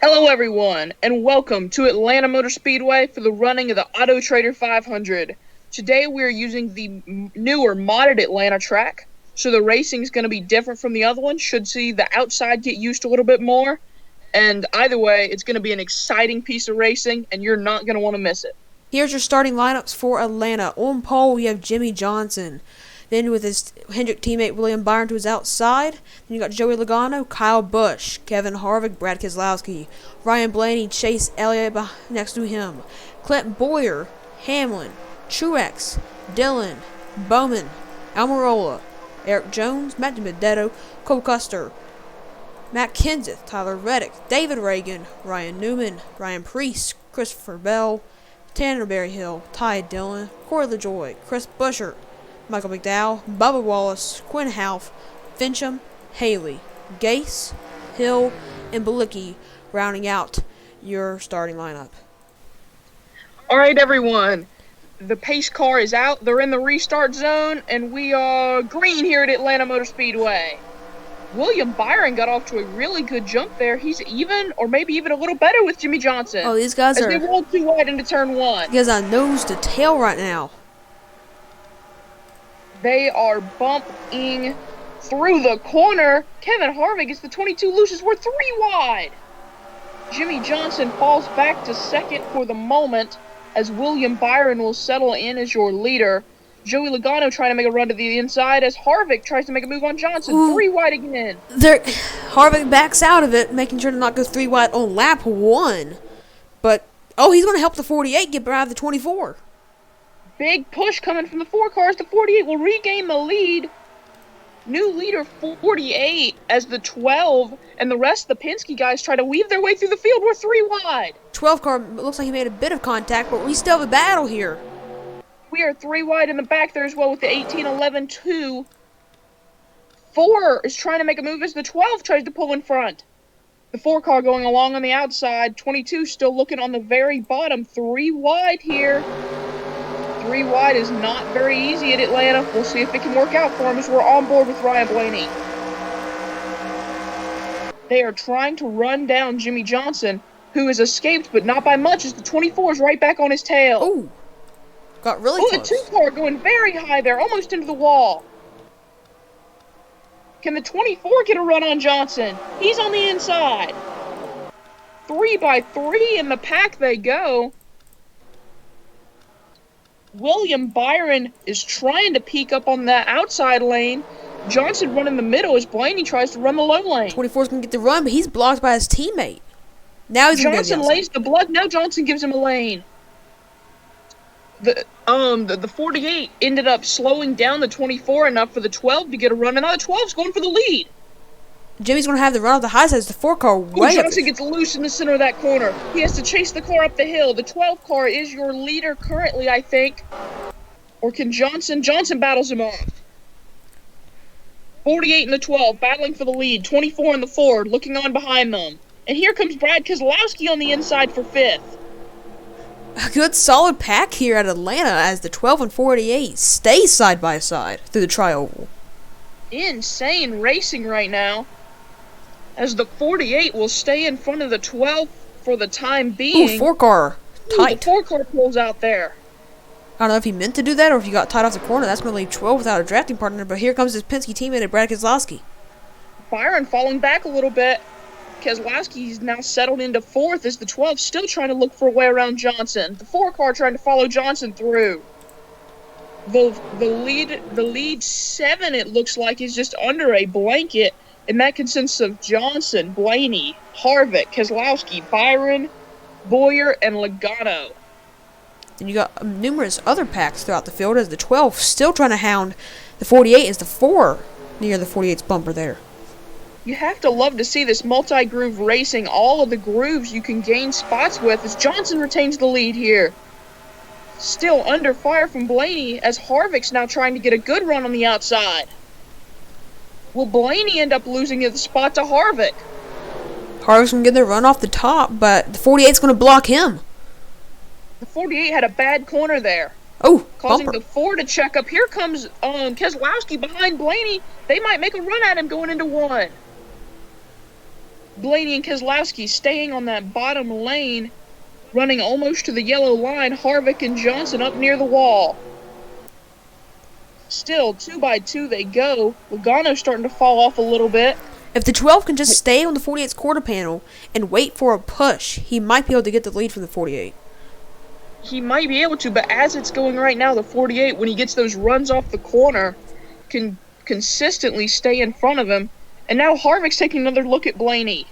Hello everyone, and welcome to Atlanta Motor Speedway for the running of the AutoTrader 500. Today we are using the newer modded Atlanta track, so the racing is going to be different from the other one. Should see the outside get used a little bit more, and either way, it's going to be an exciting piece of racing, and you're not going to want to miss it. Here's your starting lineups for Atlanta. On pole, we have Jimmie Johnson. Then with his Hendrick teammate William Byron to his outside. Then you got Joey Logano, Kyle Busch, Kevin Harvick, Brad Keselowski, Ryan Blaney, Chase Elliott next to him, Clint Bowyer, Hamlin, Truex, Dillon, Bowman, Almirola, Eric Jones, Matt DiBenedetto, Cole Custer, Matt Kenseth, Tyler Reddick, David Reagan, Ryan Newman, Ryan Preece, Christopher Bell, Tanner Berryhill, Ty Dillon, Corey LaJoie, Chris Buescher, Michael McDowell, Bubba Wallace, Quinn Houff, Fincham, Haley, Gase, Hill, and Bilicki rounding out your starting lineup. Alright everyone, the pace car is out, they're in the restart zone, and we are green here at Atlanta Motor Speedway. William Byron got off to a really good jump there. He's even, or maybe even a little better with Jimmie Johnson. Oh, these guys as they roll too wide into turn one. These guys are nose to tail right now. They are bumping through the corner. Kevin Harvick is the 22 looses. We're 3 wide. Jimmie Johnson falls back to second for the moment as William Byron will settle in as your leader. Joey Logano trying to make a run to the inside as Harvick tries to make a move on Johnson. Ooh. 3 wide again. Harvick backs out of it, making sure to not go 3 wide on lap 1. But, he's going to help the 48 get by the 24. Big push coming from the 4 cars. The 48 will regain the lead. New leader 48 as the 12 and the rest of the Penske guys try to weave their way through the field. We're 3 wide. 12 car looks like he made a bit of contact, but we still have a battle here. We are 3 wide in the back there as well with the 18-11-2. 4 is trying to make a move as the 12 tries to pull in front. The 4 car going along on the outside. 22 still looking on the very bottom. 3 wide here. 3 wide is not very easy at Atlanta. We'll see if it can work out for him as we're on board with Ryan Blaney. They are trying to run down Jimmie Johnson, who has escaped, but not by much, as the 24 is right back on his tail. Ooh, got really close. The 2 car going very high there, almost into the wall. Can the 24 get a run on Johnson? He's on the inside. 3 by 3 in the pack they go. William Byron is trying to peek up on that outside lane. Johnson running the middle as Blaney tries to run the low lane. 24's going to get the run, but he's blocked by his teammate. Now he's Johnson lays the blood. Now Johnson gives him a lane. The 48 ended up slowing down the 24 enough for the 12 to get a run, and now the 12's going for the lead. Jimmy's going to have the run off the high side as the 4 car way up. Johnson gets loose in the center of that corner. He has to chase the car up the hill. The 12 car is your leader currently, I think. Or can Johnson battles him off. 48 and the 12 battling for the lead. 24 and the 4 looking on behind them. And here comes Brad Keselowski on the inside for 5th. A good solid pack here at Atlanta as the 12 and 48 stay side by side through the tri-oval. Insane racing right now, as the 48 will stay in front of the 12 for the time being. Ooh, 4 car tight. The 4 car pulls out there. I don't know if he meant to do that or if he got tied off the corner. That's going to leave 12 without a drafting partner, but here comes his Penske teammate, Brad Keselowski. Byron falling back a little bit. Keselowski's now settled into 4th as the 12 still trying to look for a way around Johnson. The 4 car trying to follow Johnson through. The lead 7, it looks like, is just under a blanket, and that consists of Johnson, Blaney, Harvick, Keselowski, Byron, Bowyer, and Logano. And you got numerous other packs throughout the field as the 12 still trying to hound the 48 as the 4 near the 48's bumper there. You have to love to see this multi-groove racing, all of the grooves you can gain spots with as Johnson retains the lead here. Still under fire from Blaney as Harvick's now trying to get a good run on the outside. Will Blaney end up losing the spot to Harvick? Harvick's going to get the run off the top, but the 48's going to block him. The 48 had a bad corner there. Oh, causing bumper. the 4 to check up. Here comes Keselowski behind Blaney. They might make a run at him going into 1. Blaney and Keselowski staying on that bottom lane, running almost to the yellow line. Harvick and Johnson up near the wall. Still, 2 by 2 they go. Logano's starting to fall off a little bit. If the 12 can just stay on the 48's quarter panel and wait for a push, he might be able to get the lead from the 48. He might be able to, but as it's going right now, the 48, when he gets those runs off the corner, can consistently stay in front of him. And now Harvick's taking another look at Blaney.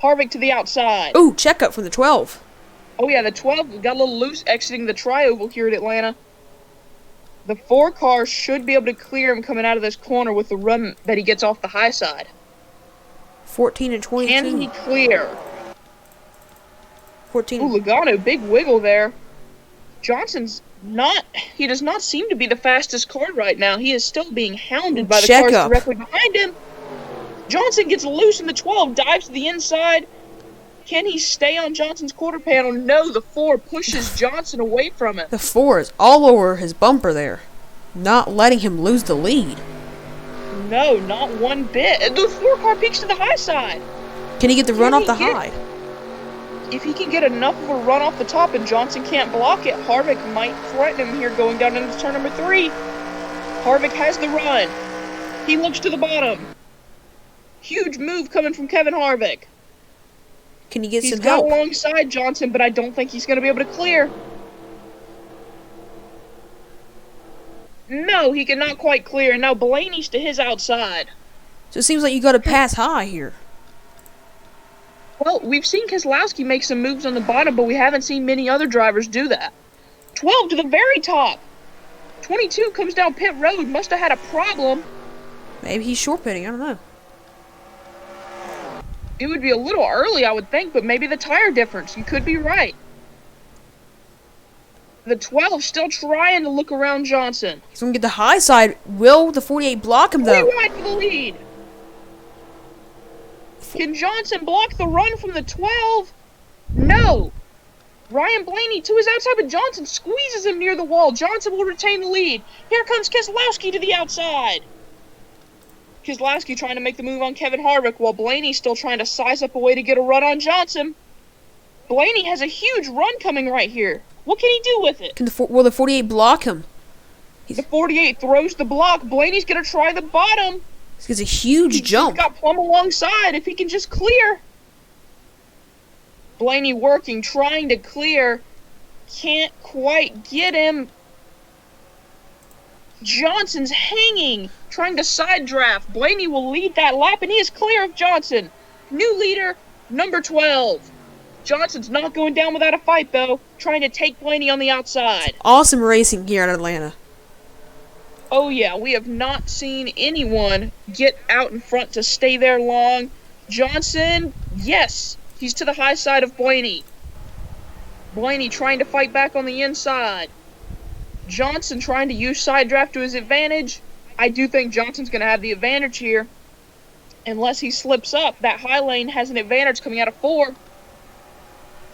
Harvick to the outside. Ooh, checkup from the 12. Oh yeah, the 12 got a little loose exiting the tri-oval here at Atlanta. The 4 car should be able to clear him coming out of this corner with the run that he gets off the high side. 14 and 22. Can he clear? 14. Ooh, Logano, big wiggle there. Johnson's not, he does not seem to be the fastest car right now. He is still being hounded by the cars directly behind him. Johnson gets loose in the 12, dives to the inside. Can he stay on Johnson's quarter panel? No, the 4 pushes Johnson away from it. The 4 is all over his bumper there, not letting him lose the lead. No, not one bit. The 4 car peaks to the high side. Can he get the run off the high? If he can get enough of a run off the top and Johnson can't block it, Harvick might threaten him here going down into turn number 3. Harvick has the run. He looks to the bottom. Huge move coming from Kevin Harvick. Can he get some He's help? got alongside Johnson, but I don't think he's going to be able to clear. No, he cannot quite clear. Now Blaney's to his outside. So it seems like you got to pass high here. Well, we've seen Keselowski make some moves on the bottom, but we haven't seen many other drivers do that. 12 to the very top. 22 comes down pit road. Must have had a problem. Maybe he's short pitting. I don't know. It would be a little early, I would think, but maybe the tire difference. You could be right. The 12 still trying to look around Johnson. He's going to get the high side. Will the 48 block him, though? 3 wide for the lead. Can Johnson block the run from the 12? No. Ryan Blaney to his outside, but Johnson squeezes him near the wall. Johnson will retain the lead. Here comes Keselowski to the outside. Keselowski trying to make the move on Kevin Harvick while Blaney's still trying to size up a way to get a run on Johnson. Blaney has a huge run coming right here. What can he do with it? Will the 48 block him? The 48 throws the block. Blaney's going to try the bottom. This is a huge jump. He's got plumb alongside if he can just clear. Blaney working, trying to clear. Can't quite get him. Johnson's hanging, trying to side draft. Blaney will lead that lap, and he is clear of Johnson. New leader, number 12. Johnson's not going down without a fight, though. Trying to take Blaney on the outside. Awesome racing here in Atlanta. Oh, yeah, we have not seen anyone get out in front to stay there long. Johnson, yes, he's to the high side of Blaney. Blaney trying to fight back on the inside. Johnson trying to use side draft to his advantage. I do think Johnson's going to have the advantage here. Unless he slips up, that high lane has an advantage coming out of 4.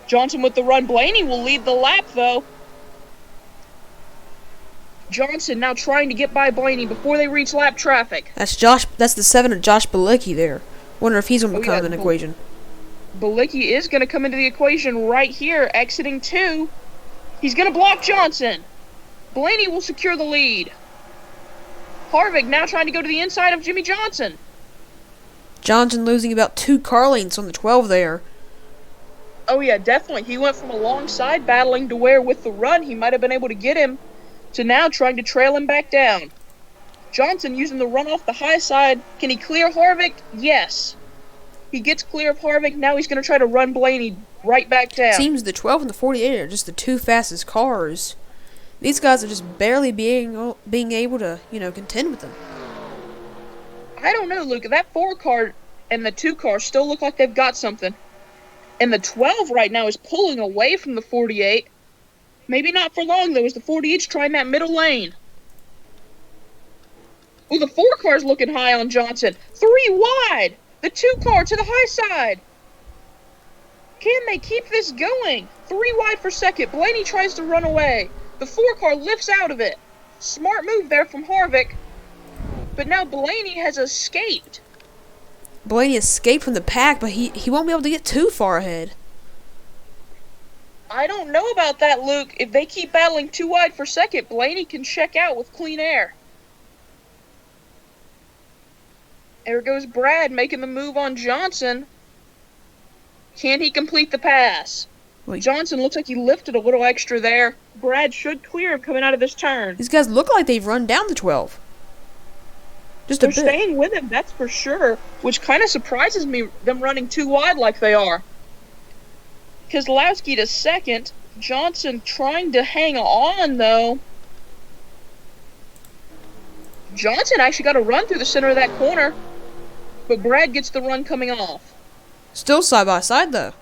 Johnson with the run. Blaney will lead the lap, though. Johnson now trying to get by Blaney before they reach lap traffic. That's the 7 of Josh Bilicki there. Wonder if he's going to become an equation. Bilicki is going to come into the equation right here, exiting 2. He's going to block Johnson. Blaney will secure the lead. Harvick now trying to go to the inside of Jimmy Johnson. Johnson losing about 2 car lengths on the 12 there. Oh yeah, definitely. He went from alongside battling to where with the run he might have been able to get him to now trying to trail him back down. Johnson using the run off the high side. Can he clear Harvick? Yes. He gets clear of Harvick. Now he's going to try to run Blaney right back down. Seems the 12 and the 48 are just the 2 fastest cars. These guys are just barely being able to, contend with them. I don't know, Luke. That 4 car and the 2 car still look like they've got something. And the 12 right now is pulling away from the 48. Maybe not for long, though, as the 48's trying that middle lane. Ooh, the 4 car's looking high on Johnson. 3 wide. The 2 car to the high side. Can they keep this going? 3 wide for second. Blaney tries to run away. The 4 car lifts out of it. Smart move there from Harvick. But now Blaney has escaped. Blaney escaped from the pack, but he won't be able to get too far ahead. I don't know about that, Luke. If they keep battling too wide for second, Blaney can check out with clean air. There goes Brad making the move on Johnson. Can he complete the pass? Wait. Johnson looks like he lifted a little extra there. Brad should clear him coming out of this turn. These guys look like they've run down the 12. Just a They're bit. staying with him, that's for sure, which kind of surprises me, them running too wide like they are. Keselowski to second. Johnson trying to hang on, though. Johnson actually got a run through the center of that corner, but Brad gets the run coming off. Still side by side, though.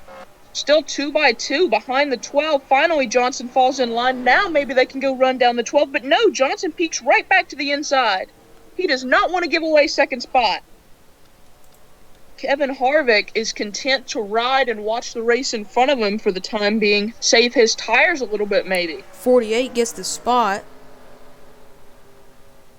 Still 2 by 2 behind the 12. Finally, Johnson falls in line. Now maybe they can go run down the 12, but no, Johnson peeks right back to the inside. He does not want to give away second spot. Kevin Harvick is content to ride and watch the race in front of him for the time being. Save his tires a little bit, maybe. 48 gets the spot.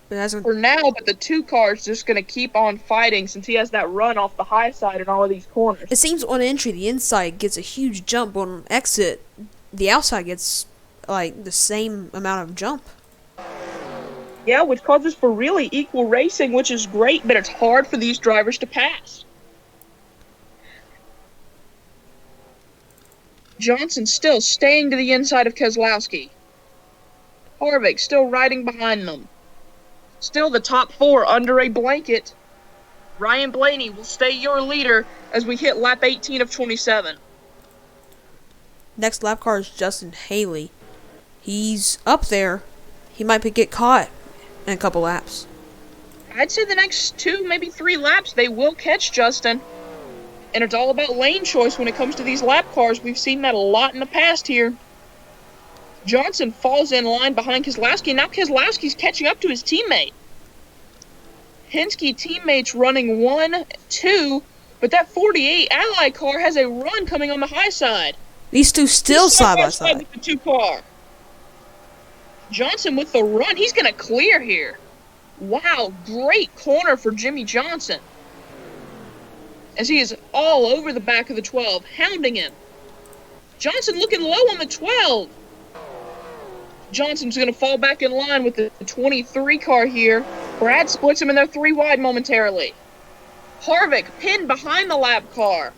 For now, but the 2 car's just going to keep on fighting since he has that run off the high side in all of these corners. It seems on entry, the inside gets a huge jump. On exit, the outside gets, like, the same amount of jump. Yeah, which causes for really equal racing, which is great, but it's hard for these drivers to pass. Johnson still staying to the inside of Keselowski. Harvick still riding behind them. Still the top 4 under a blanket. Ryan Blaney will stay your leader as we hit lap 18 of 27. Next lap car is Justin Haley. He's up there. He might get caught in a couple laps. I'd say the next 2, maybe 3 laps, they will catch Justin. And it's all about lane choice when it comes to these lap cars. We've seen that a lot in the past here. Johnson falls in line behind Keselowski. Now Keselowski's catching up to his teammate. Penske teammates running 1, 2, but that 48 Ally car has a run coming on the high side. These two still side by side. With the 2 car. Johnson with the run. He's going to clear here. Wow, great corner for Jimmy Johnson. As he is all over the back of the 12, hounding him. Johnson looking low on the 12. Johnson's going to fall back in line with the 23 car here. Brad splits him in there 3 wide momentarily. Harvick pinned behind the lap car.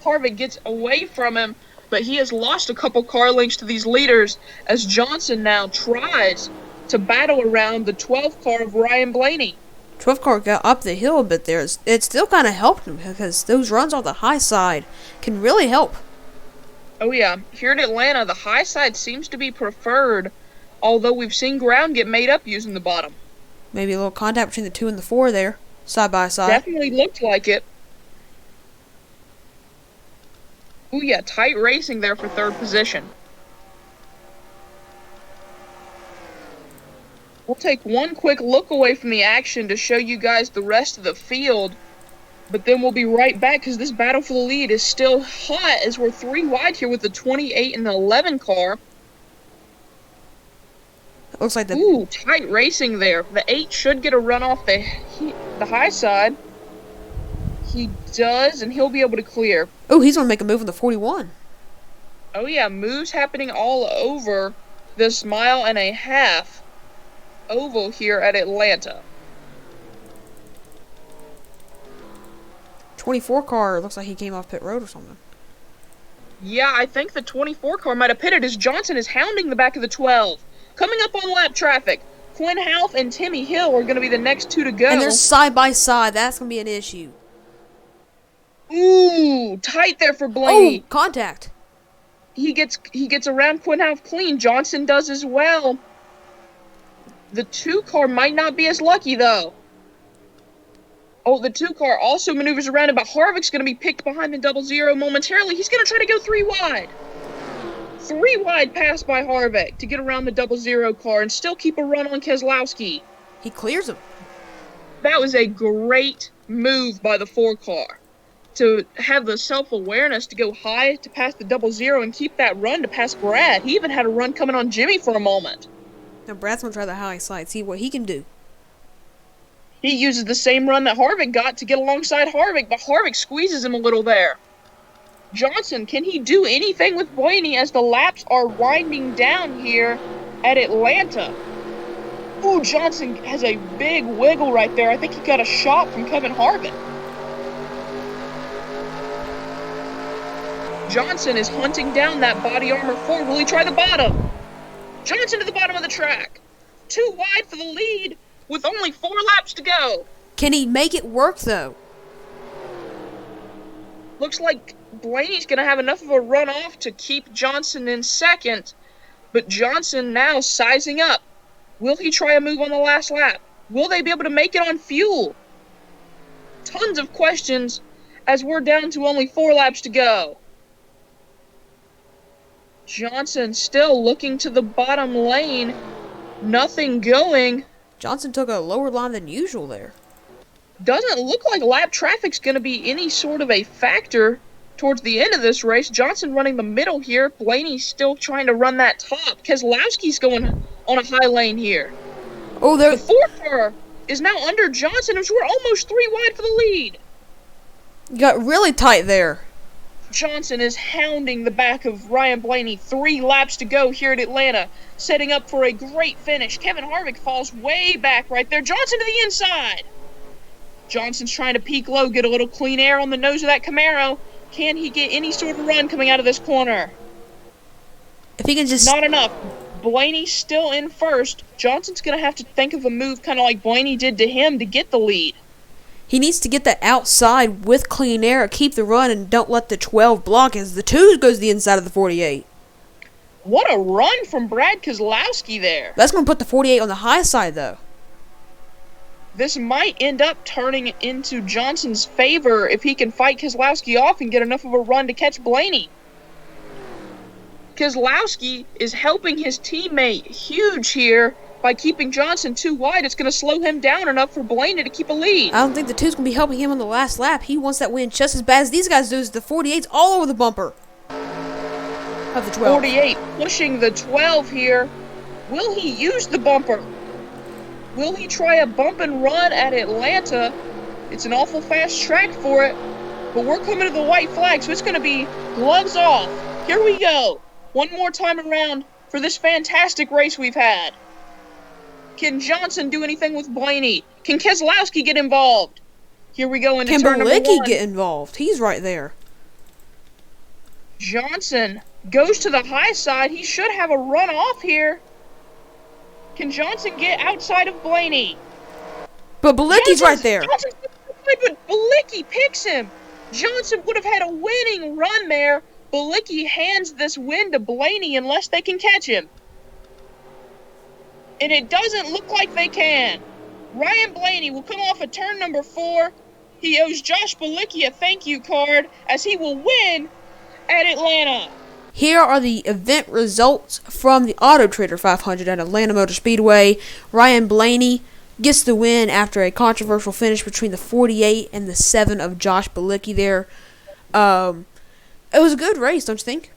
Harvick gets away from him, but he has lost a couple car lengths to these leaders as Johnson now tries to battle around the 12 car of Ryan Blaney. 12 car got up the hill a bit there. It still kind of helped him because those runs on the high side can really help. Oh yeah, here at Atlanta, the high side seems to be preferred, although we've seen ground get made up using the bottom. Maybe a little contact between the 2 and the 4 there, side by side. Definitely looked like it. Oh yeah, tight racing there for 3rd position. We'll take one quick look away from the action to show you guys the rest of the field. But then we'll be right back because this battle for the lead is still hot as we're 3 wide here with the 28 and the 11 car. It looks like the... Ooh, tight racing there. The 8 should get a run off the high side. He does, and he'll be able to clear. Oh, he's going to make a move on the 41. Oh yeah, moves happening all over this 1.5 mile oval here at Atlanta. 24 car looks like he came off pit road or something. Yeah, I think the 24 car might have pitted as Johnson is hounding the back of the 12. Coming up on lap traffic, Quinn Houff and Timmy Hill are going to be the next 2 to go. And they're side by side. That's going to be an issue. Ooh, tight there for Blaney. Oh, contact. He gets around Quinn Houff clean. Johnson does as well. The 2 car might not be as lucky, though. Oh, the 2 car also maneuvers around it, but Harvick's going to be picked behind the 00 momentarily. He's going to try to go 3 wide. 3 wide pass by Harvick to get around the 00 car and still keep a run on Keselowski. He clears him. That was a great move by the 4 car. To have the self-awareness to go high to pass the 00 and keep that run to pass Brad. He even had a run coming on Jimmy for a moment. Now Brad's going to try the high side, see what he can do. He uses the same run that Harvick got to get alongside Harvick, but Harvick squeezes him a little there. Johnson, can he do anything with Blaney as the laps are winding down here at Atlanta? Ooh, Johnson has a big wiggle right there. I think he got a shot from Kevin Harvick. Johnson is hunting down that body armor 4. Will he try the bottom? Johnson to the bottom of the track. Too wide for the lead with only 4 laps to go. Can he make it work, though? Looks like Blaney's going to have enough of a runoff to keep Johnson in second, but Johnson now sizing up. Will he try a move on the last lap? Will they be able to make it on fuel? Tons of questions as we're down to only 4 laps to go. Johnson still looking to the bottom lane. Nothing going. Johnson took a lower line than usual there. Doesn't look like lap traffic's going to be any sort of a factor towards the end of this race. Johnson running the middle here. Blaney's still trying to run that top. Keselowski's going on a high lane here. Oh, The 4th car is now under Johnson, as we're almost 3 wide for the lead. got really tight there. Johnson is hounding the back of Ryan Blaney. 3 laps to go here at Atlanta, setting up for a great finish. Kevin Harvick falls way back right there. Johnson to the inside. Johnson's trying to peak low, get a little clean air on the nose of that Camaro. Can he get any sort of run coming out of this corner? If he can just... Not enough. Blaney's still in first. Johnson's going to have to think of a move kind of like Blaney did to him to get the lead. He needs to get that outside with clean air, keep the run, and don't let the 12 block as the 2 goes the inside of the 48. What a run from Brad Keselowski there. That's going to put the 48 on the high side, though. This might end up turning into Johnson's favor if he can fight Keselowski off and get enough of a run to catch Blaney. Keselowski is helping his teammate huge here by keeping Johnson too wide. It's going to slow him down enough for Blaney to keep a lead. I don't think the 2's going to be helping him on the last lap. He wants that win just as bad as these guys do. The 48's all over the bumper of the 12. 48 pushing the 12 here. Will he use the bumper? Will he try a bump and run at Atlanta? It's an awful fast track for it, but we're coming to the white flag, so it's going to be gloves off. Here we go. One more time around for this fantastic race we've had. Can Johnson do anything with Blaney? Can Keselowski get involved? Here we go into turn number 1. Can Berlicki get involved? He's right there. Johnson goes to the high side. He should have a run off here. Can Johnson get outside of Blaney? But Belicki's right there. But Belicki picks him. Johnson would have had a winning run there. Belicki hands this win to Blaney unless they can catch him. And it doesn't look like they can. Ryan Blaney will come off of turn number 4. He owes Josh Belicki a thank you card as he will win at Atlanta. Here are the event results from the AutoTrader 500 at Atlanta Motor Speedway. Ryan Blaney gets the win after a controversial finish between the 48 and the 7 of Josh Belicki there. It was a good race, don't you think?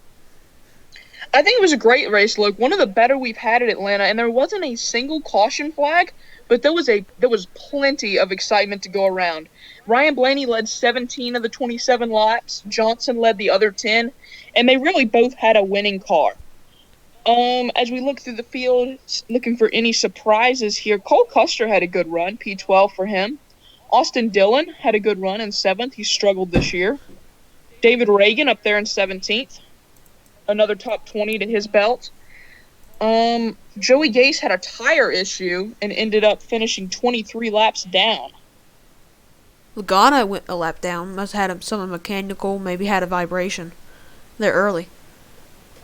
I think it was a great race, Luke. One of the better we've had at Atlanta, and there wasn't a single caution flag, but there was plenty of excitement to go around. Ryan Blaney led 17 of the 27 laps. Johnson led the other 10, and they really both had a winning car. As we look through the field, looking for any surprises here, Cole Custer had a good run, P12 for him. Austin Dillon had a good run in 7th. He struggled this year. David Reagan up there in 17th. Another top 20 to his belt. Joey Gase had a tire issue and ended up finishing 23 laps down. Logano went a lap down. Must have had some mechanical, maybe had a vibration there early.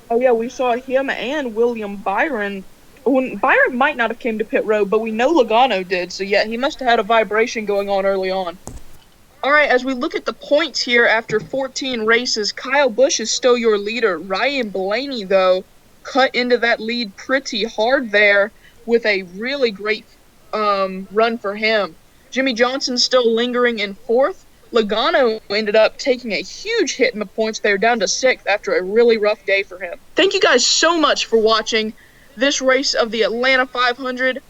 Oh, yeah, we saw him and William Byron. Byron might not have came to pit road, but we know Logano did. So, yeah, he must have had a vibration going on early on. All right, as we look at the points here after 14 races, Kyle Busch is still your leader. Ryan Blaney, though, cut into that lead pretty hard there with a really great run for him. Jimmy Johnson still lingering in 4th. Logano ended up taking a huge hit in the points there, down to 6th after a really rough day for him. Thank you guys so much for watching this race of the Atlanta 500.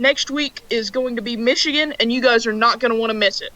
next week is going to be Michigan, and you guys are not going to want to miss it.